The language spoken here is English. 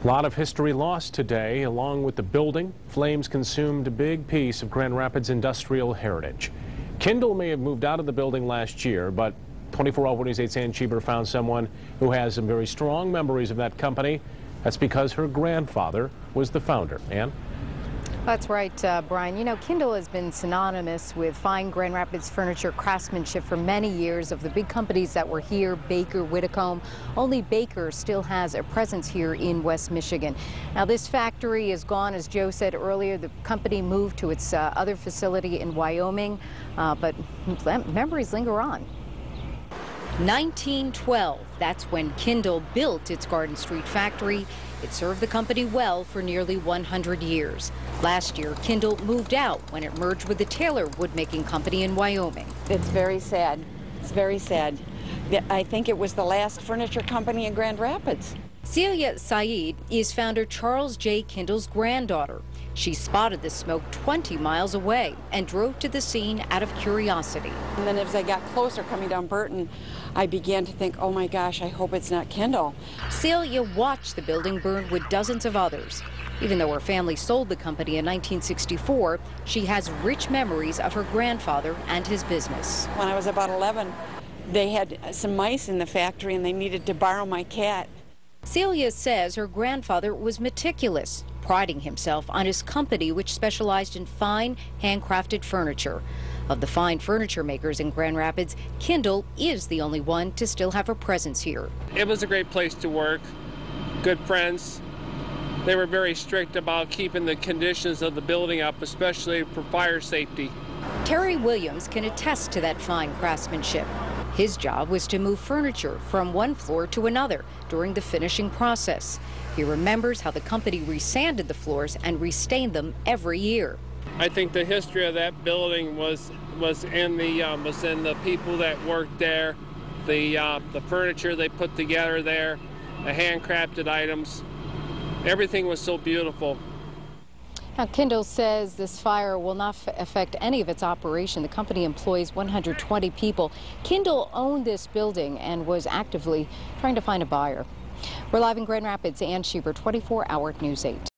A lot of history lost today. Along with the building, flames consumed a big piece of Grand Rapids industrial heritage. Kindel may have moved out of the building last year, but 24-Hour News 8's Ann Cheever found someone who has some very strong memories of that company. That's because her grandfather was the founder. Ann? That's right, Brian. You know, Kindel has been synonymous with fine Grand Rapids furniture craftsmanship for many years. Of the big companies that were here, Baker, Whitcomb, only Baker still has a presence here in West Michigan. Now, this factory is gone, as Joe said earlier. The company moved to its other facility in Wyoming, but memories linger on. 1912, that's when Kindel built its Garden Street factory. It served the company well for nearly 100 years. Last year, Kindel moved out when it merged with the Taylor woodmaking company in Wyoming. It's very sad. It's very sad. I think it was the last furniture company in Grand Rapids. Celia Saeed is founder Charles J. Kindel's granddaughter. She spotted the smoke 20 miles away and drove to the scene out of curiosity. And then as I got closer coming down Burton, I began to think, oh my gosh, I hope it's not Kindel. Celia watched the building burn with dozens of others. Even though her family sold the company in 1964, she has rich memories of her grandfather and his business. When I was about 11, they had some mice in the factory and they needed to borrow my cat. Celia says her grandfather was meticulous, priding himself on his company, which specialized in fine, handcrafted furniture. Of the fine furniture makers in Grand Rapids, Kindel is the only one to still have a presence here. It was a great place to work, good friends. They were very strict about keeping the conditions of the building up, especially for fire safety. Terry Williams can attest to that fine craftsmanship. His job was to move furniture from one floor to another during the finishing process. He remembers how the company resanded the floors and restained them every year. I think the history of that building was in the people that worked there, the furniture they put together there, the handcrafted items. Everything was so beautiful. Now, Kindel says this fire will not affect any of its operation. The company employs 120 people. Kindel owned this building and was actively trying to find a buyer. We're live in Grand Rapids. Ann Cheever, 24-Hour News 8.